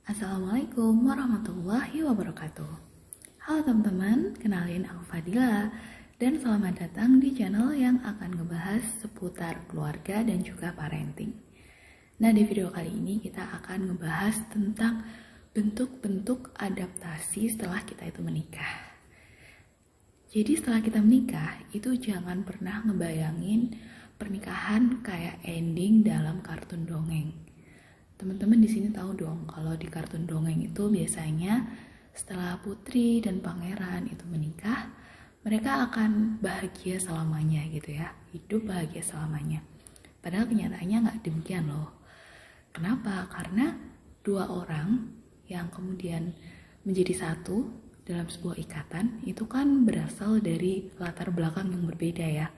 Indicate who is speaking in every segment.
Speaker 1: Assalamualaikum warahmatullahi wabarakatuh. Halo teman-teman, kenalin aku Fadila dan selamat datang di channel yang akan ngebahas seputar keluarga dan juga parenting. Nah, di video kali ini kita akan ngebahas tentang bentuk-bentuk adaptasi setelah kita itu menikah. Jadi setelah kita menikah, itu jangan pernah ngebayangin pernikahan kayak ending dalam kartun dongeng. Teman-teman di sini tahu dong kalau di kartun dongeng itu biasanya setelah putri dan pangeran itu menikah, mereka akan bahagia selamanya gitu ya, hidup bahagia selamanya. Padahal kenyataannya nggak demikian loh. Kenapa? Karena dua orang yang kemudian menjadi satu dalam sebuah ikatan itu kan berasal dari latar belakang yang berbeda ya.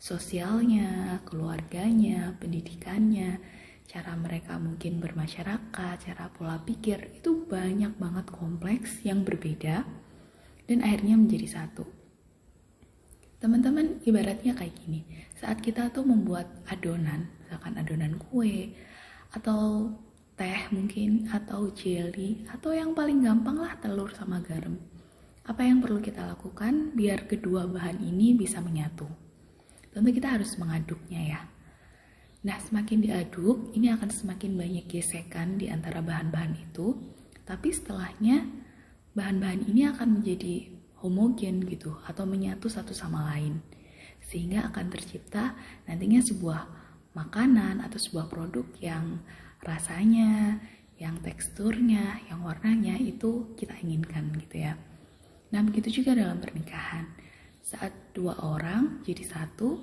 Speaker 1: Sosialnya, keluarganya, pendidikannya, cara mereka mungkin bermasyarakat, cara pola pikir, itu banyak banget kompleks yang berbeda dan akhirnya menjadi satu. Teman-teman ibaratnya kayak gini, saat kita tuh membuat adonan, misalkan adonan kue, atau teh mungkin, atau jelly, atau yang paling gampang lah telur sama garam. Apa yang perlu kita lakukan biar kedua bahan ini bisa menyatu? Tentu kita harus mengaduknya ya. Nah, semakin diaduk, ini akan semakin banyak gesekan di antara bahan-bahan itu. Tapi setelahnya, bahan-bahan ini akan menjadi homogen gitu, atau menyatu satu sama lain. Sehingga akan tercipta nantinya sebuah makanan atau sebuah produk yang rasanya, yang teksturnya, yang warnanya itu kita inginkan gitu ya. Nah, begitu juga dalam pernikahan. Saat dua orang jadi satu,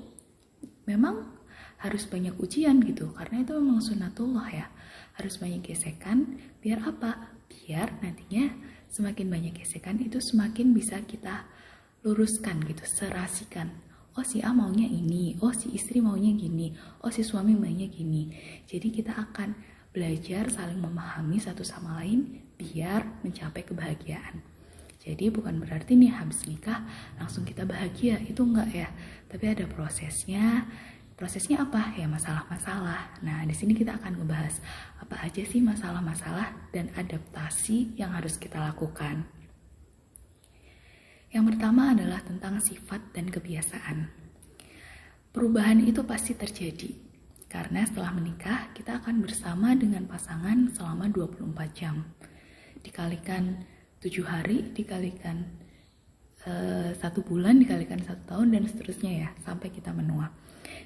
Speaker 1: memang harus banyak ujian gitu, karena itu memang sunatullah ya. Harus banyak gesekan, biar apa? Biar nantinya semakin banyak gesekan itu semakin bisa kita luruskan gitu, serasikan. Oh si A maunya ini, oh si istri maunya gini, oh si suami maunya gini. Jadi kita akan belajar saling memahami satu sama lain biar mencapai kebahagiaan. Jadi bukan berarti nih habis nikah langsung kita bahagia, itu enggak ya. Tapi ada prosesnya. Prosesnya apa? Ya masalah-masalah. Nah, di sini kita akan ngebahas apa aja sih masalah-masalah dan adaptasi yang harus kita lakukan. Yang pertama adalah tentang sifat dan kebiasaan. Perubahan itu pasti terjadi, karena setelah menikah kita akan bersama dengan pasangan selama 24 jam. Dikalikan 7 hari, dikalikan 1 bulan, dikalikan 1 tahun, dan seterusnya ya, sampai kita menua.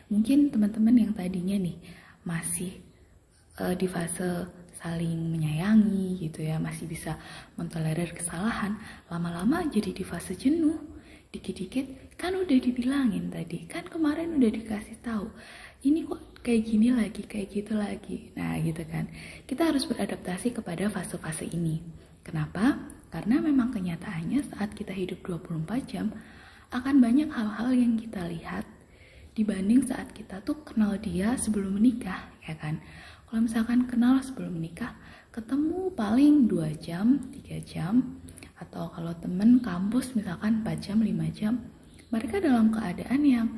Speaker 1: Mungkin teman-teman yang tadinya nih masih di fase saling menyayangi gitu ya, masih bisa mentolerir kesalahan, lama-lama jadi di fase jenuh. Dikit-dikit kan udah dibilangin tadi, kan kemarin udah dikasih tahu, ini kok kayak gini lagi, kayak gitu lagi. Nah gitu kan, kita harus beradaptasi kepada fase-fase ini. Kenapa? Karena memang kenyataannya saat kita hidup 24 jam akan banyak hal-hal yang kita lihat dibanding saat kita tuh kenal dia sebelum menikah, ya kan? Kalau misalkan kenal sebelum menikah, ketemu paling 2 jam, 3 jam, atau kalau temen kampus misalkan 4 jam, 5 jam, mereka dalam keadaan yang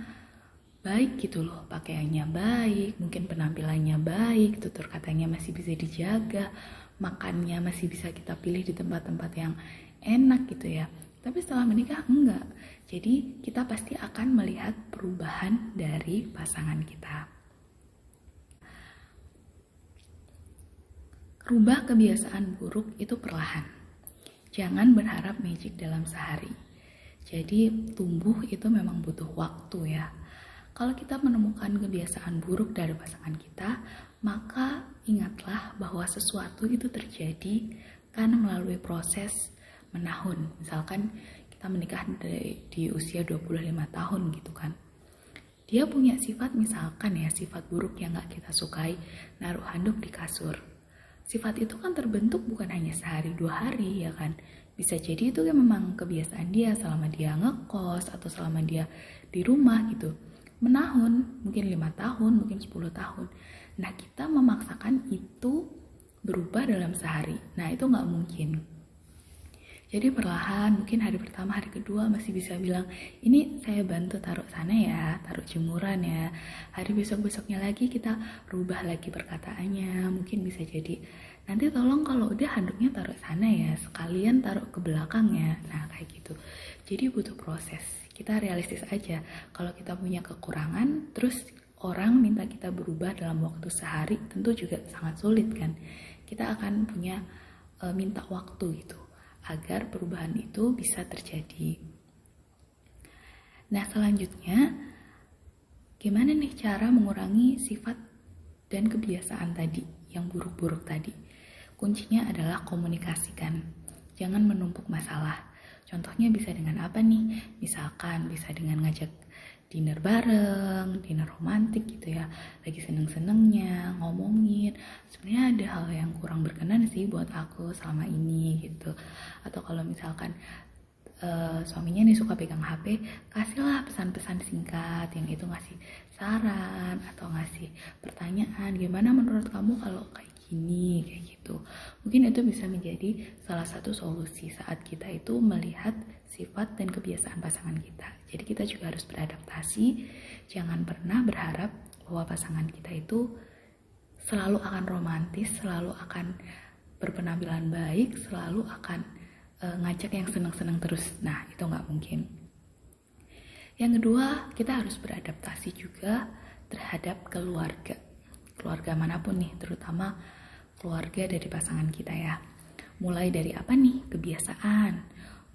Speaker 1: baik gitu loh, pakaiannya baik, mungkin penampilannya baik, tutur katanya masih bisa dijaga, makannya masih bisa kita pilih di tempat-tempat yang enak gitu ya. Tapi setelah menikah enggak. Jadi kita pasti akan melihat perubahan dari pasangan kita. Rubah kebiasaan buruk itu perlahan. Jangan berharap magic dalam sehari. Jadi tumbuh itu memang butuh waktu ya. Kalau kita menemukan kebiasaan buruk dari pasangan kita, maka ingatlah bahwa sesuatu itu terjadi karena melalui proses menahun. Misalkan kita menikah di usia 25 tahun gitu kan. Dia punya sifat misalkan ya, sifat buruk yang gak kita sukai, naruh handuk di kasur. Sifat itu kan terbentuk bukan hanya sehari 2 hari ya kan. Bisa jadi itu kan memang kebiasaan dia selama dia ngekos atau selama dia di rumah gitu. Menahun, mungkin 5 tahun, mungkin 10 tahun. Nah kita memaksakan itu berubah dalam sehari. Nah itu gak mungkin. Jadi perlahan, mungkin hari pertama, hari kedua masih bisa bilang, ini saya bantu taruh sana ya, taruh jemuran ya. Hari besok-besoknya lagi kita rubah lagi perkataannya. Mungkin bisa jadi nanti tolong kalau udah handuknya taruh sana ya, sekalian taruh ke belakangnya. Nah kayak gitu. Jadi butuh proses. Kita realistis aja. Kalau kita punya kekurangan, terus orang minta kita berubah dalam waktu sehari, tentu juga sangat sulit kan. Kita akan punya minta waktu gitu, agar perubahan itu bisa terjadi. Nah selanjutnya, gimana nih cara mengurangi sifat dan kebiasaan tadi, yang buruk-buruk tadi? Kuncinya adalah komunikasikan. Jangan menumpuk masalah. Contohnya bisa dengan apa nih? Misalkan bisa dengan ngajak dinner bareng, dinner romantik gitu ya. Lagi seneng-senengnya, ngomongin. Sebenarnya ada hal yang kurang berkenan sih buat aku selama ini gitu. Atau kalau misalkan suaminya nih suka pegang HP, kasihlah pesan-pesan singkat yang itu ngasih saran atau ngasih pertanyaan, gimana menurut kamu kalau kayak gini, kayak gitu. Mungkin itu bisa menjadi salah satu solusi saat kita itu melihat sifat dan kebiasaan pasangan kita. Jadi kita juga harus beradaptasi, jangan pernah berharap bahwa pasangan kita itu selalu akan romantis, selalu akan berpenampilan baik, selalu akan ngajak yang senang-senang terus. Nah itu nggak mungkin. Yang kedua, kita harus beradaptasi juga terhadap keluarga manapun nih, terutama keluarga dari pasangan kita ya. Mulai dari apa nih? Kebiasaan.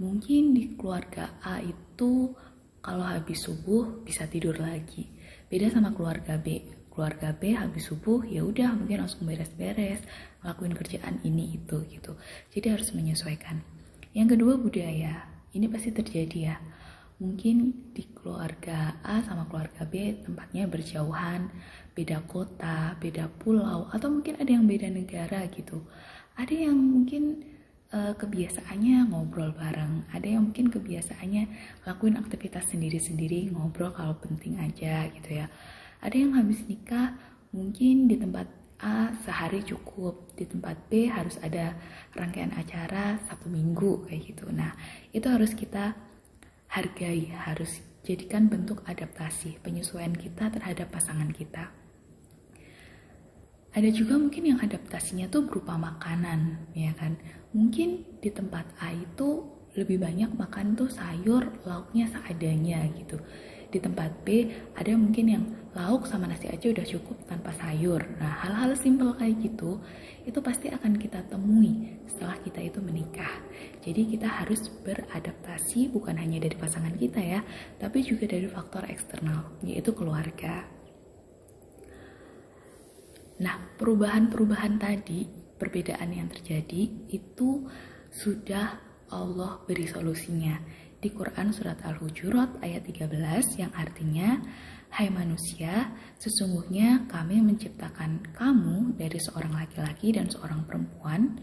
Speaker 1: Mungkin di keluarga A itu kalau habis subuh bisa tidur lagi. Beda sama keluarga B. Keluarga B habis subuh ya udah mungkin langsung beres-beres, ngelakuin kerjaan ini itu gitu. Jadi harus menyesuaikan. Yang kedua, budaya. Ini pasti terjadi ya. Mungkin di keluarga A sama keluarga B tempatnya berjauhan, beda kota, beda pulau, atau mungkin ada yang beda negara gitu. Ada yang mungkin kebiasaannya ngobrol bareng, ada yang mungkin kebiasaannya lakuin aktivitas sendiri-sendiri, ngobrol kalau penting aja gitu ya. Ada yang habis nikah mungkin di tempat A sehari cukup, di tempat B harus ada rangkaian acara 1 minggu kayak gitu. Nah itu harus kita hargai, harus jadikan bentuk adaptasi, penyesuaian kita terhadap pasangan kita. Ada juga mungkin yang adaptasinya tuh berupa makanan, ya kan? Mungkin di tempat A itu lebih banyak makan tuh sayur, lauknya seadanya gitu. Di tempat B ada mungkin yang lauk sama nasi aja udah cukup tanpa sayur. Nah hal-hal simpel kayak gitu itu pasti akan kita temui setelah kita itu menikah. Jadi kita harus beradaptasi bukan hanya dari pasangan kita ya, tapi juga dari faktor eksternal, yaitu keluarga. Nah perubahan-perubahan tadi, perbedaan yang terjadi itu sudah Allah beri solusinya di Quran surat Al-Hujurat ayat 13 yang artinya, hai manusia, sesungguhnya kami menciptakan kamu dari seorang laki-laki dan seorang perempuan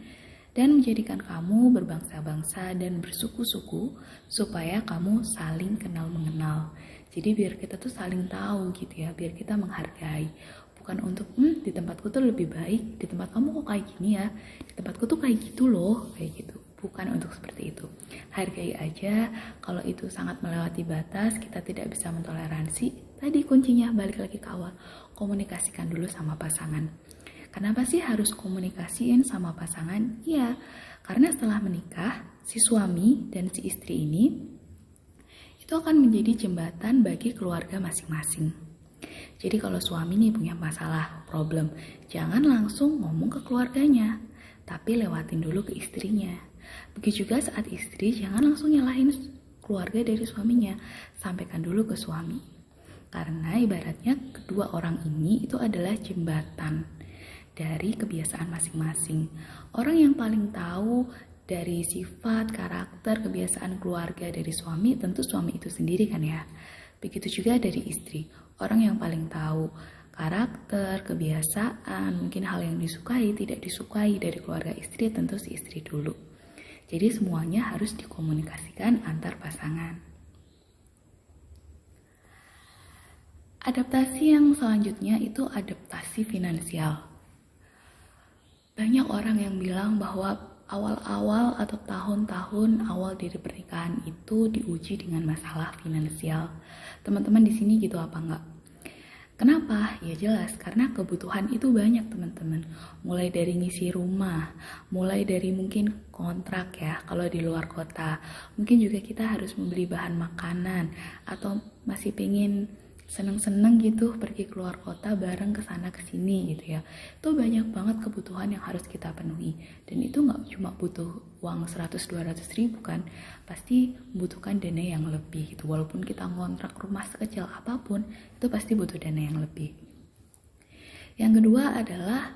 Speaker 1: dan menjadikan kamu berbangsa-bangsa dan bersuku-suku supaya kamu saling kenal mengenal. Jadi biar kita tuh saling tahu gitu ya, biar kita menghargai. Bukan untuk di tempatku tuh lebih baik, di tempat kamu kok kayak gini ya, di tempatku tuh kayak gitu loh, kayak gitu. Bukan untuk seperti itu. Hargai aja, kalau itu sangat melewati batas, kita tidak bisa mentoleransi. Tadi kuncinya balik lagi ke awal, komunikasikan dulu sama pasangan. Kenapa sih harus komunikasiin sama pasangan? Iya, karena setelah menikah, si suami dan si istri ini itu akan menjadi jembatan bagi keluarga masing-masing. Jadi kalau suami nih punya masalah, problem, jangan langsung ngomong ke keluarganya, tapi lewatin dulu ke istrinya. Begitu juga saat istri, jangan langsung nyalahin keluarga dari suaminya, sampaikan dulu ke suami. Karena ibaratnya kedua orang ini itu adalah jembatan dari kebiasaan masing-masing. Orang yang paling tahu dari sifat, karakter, kebiasaan keluarga dari suami, tentu suami itu sendiri kan ya. Begitu juga dari istri, orang yang paling tahu karakter, kebiasaan, mungkin hal yang disukai, tidak disukai dari keluarga istri, tentu si istri dulu. Jadi semuanya harus dikomunikasikan antar pasangan. Adaptasi yang selanjutnya itu adaptasi finansial. Banyak orang yang bilang bahwa awal-awal atau tahun-tahun awal dari pernikahan itu diuji dengan masalah finansial. Teman-teman di sini gitu apa enggak? Kenapa? Ya jelas, karena kebutuhan itu banyak teman-teman. Mulai dari ngisi rumah, mulai dari mungkin kontrak ya, kalau di luar kota. Mungkin juga kita harus membeli bahan makanan, atau masih pengen seneng-seneng gitu pergi keluar kota bareng ke sana ke sini gitu ya. Itu banyak banget kebutuhan yang harus kita penuhi. Dan itu nggak cuma butuh uang 100-200 ribu kan, pasti membutuhkan dana yang lebih gitu. Walaupun kita ngontrak rumah sekecil apapun, itu pasti butuh dana yang lebih. Yang kedua adalah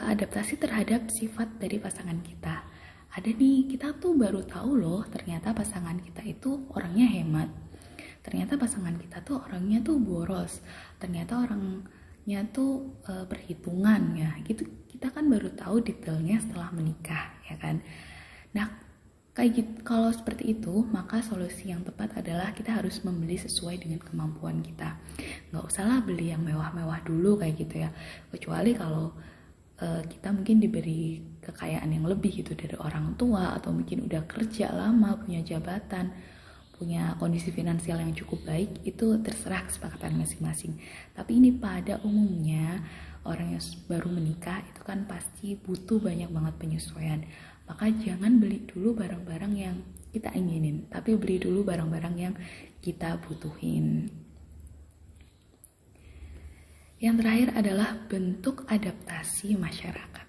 Speaker 1: adaptasi terhadap sifat dari pasangan kita. Ada nih, kita tuh baru tahu loh ternyata pasangan kita itu orangnya hemat. Ternyata pasangan kita tuh orangnya tuh boros. Ternyata orangnya tuh perhitungan ya. Gitu kita kan baru tahu detailnya setelah menikah ya kan. Nah, kayak gitu, kalau seperti itu, maka solusi yang tepat adalah kita harus membeli sesuai dengan kemampuan kita. Nggak usahlah beli yang mewah-mewah dulu kayak gitu ya. Kecuali kalau kita mungkin diberi kekayaan yang lebih gitu dari orang tua, atau mungkin udah kerja lama, punya jabatan, punya kondisi finansial yang cukup baik, itu terserah kesepakatan masing-masing. Tapi ini pada umumnya orang yang baru menikah itu kan pasti butuh banyak banget penyesuaian. Maka jangan beli dulu barang-barang yang kita inginin, tapi beli dulu barang-barang yang kita butuhin. Yang terakhir adalah bentuk adaptasi masyarakat.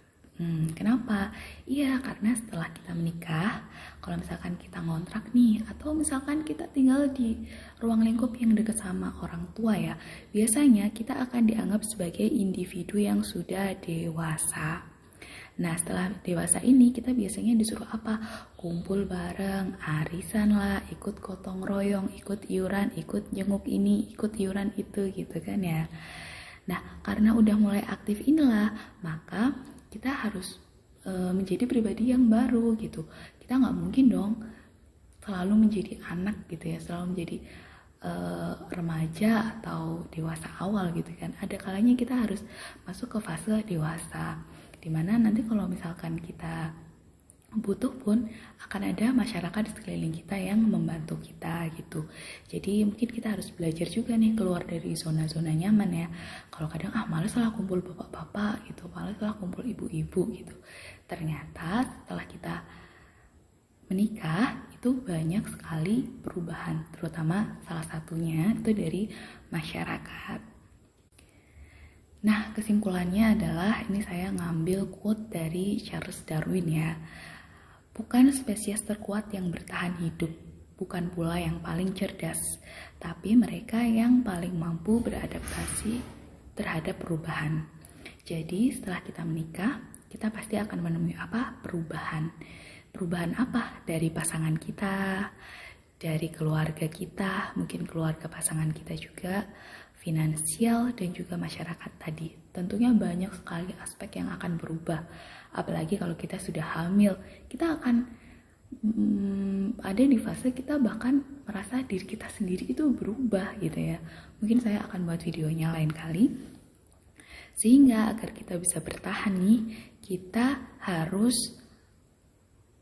Speaker 1: Kenapa? Iya, karena setelah kita menikah, kalau misalkan kita ngontrak nih, atau misalkan kita tinggal di ruang lingkup yang dekat sama orang tua ya, biasanya kita akan dianggap sebagai individu yang sudah dewasa. Nah, setelah dewasa ini kita biasanya disuruh apa? Kumpul bareng, arisan lah, ikut gotong royong, ikut iuran, ikut jenguk ini, ikut iuran itu gitu kan ya. Nah, karena udah mulai aktif inilah, maka kita harus menjadi pribadi yang baru gitu. Kita nggak mungkin dong selalu menjadi anak gitu ya, selalu menjadi remaja atau dewasa awal gitu kan. Ada kalanya kita harus masuk ke fase dewasa, dimana nanti kalau misalkan kita butuh pun akan ada masyarakat di sekeliling kita yang membantu kita gitu. Jadi mungkin kita harus belajar juga nih keluar dari zona-zona nyaman ya. Kalau kadang males lah kumpul bapak-bapak gitu, males lah kumpul ibu-ibu gitu. Ternyata setelah kita menikah itu banyak sekali perubahan, terutama salah satunya itu dari masyarakat. Nah, kesimpulannya adalah ini saya ngambil quote dari Charles Darwin ya. Bukan spesies terkuat yang bertahan hidup, bukan pula yang paling cerdas, tapi mereka yang paling mampu beradaptasi terhadap perubahan. Jadi setelah kita menikah, kita pasti akan menemui apa? Perubahan. Perubahan apa? Dari pasangan kita, dari keluarga kita, mungkin keluarga pasangan kita juga, finansial, dan juga masyarakat tadi. Tentunya banyak sekali aspek yang akan berubah. Apalagi kalau kita sudah hamil, kita akan ada di fase kita bahkan merasa diri kita sendiri itu berubah gitu ya. Mungkin saya akan buat videonya lain kali. Sehingga agar kita bisa bertahan nih, kita harus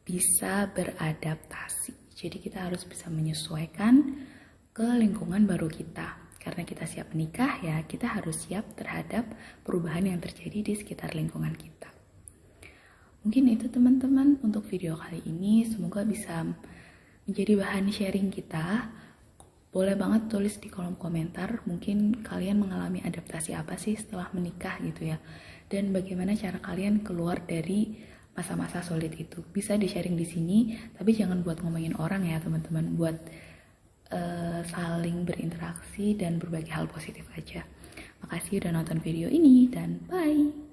Speaker 1: bisa beradaptasi. Jadi kita harus bisa menyesuaikan ke lingkungan baru kita. Karena kita siap menikah ya, kita harus siap terhadap perubahan yang terjadi di sekitar lingkungan kita. Mungkin itu teman-teman untuk video kali ini, semoga bisa menjadi bahan sharing kita. Boleh banget tulis di kolom komentar, mungkin kalian mengalami adaptasi apa sih setelah menikah gitu ya. Dan bagaimana cara kalian keluar dari masa-masa sulit itu. Bisa di-sharing di sini, tapi jangan buat ngomongin orang ya teman-teman, buat saling berinteraksi dan berbagi hal positif aja. Makasih udah nonton video ini dan bye!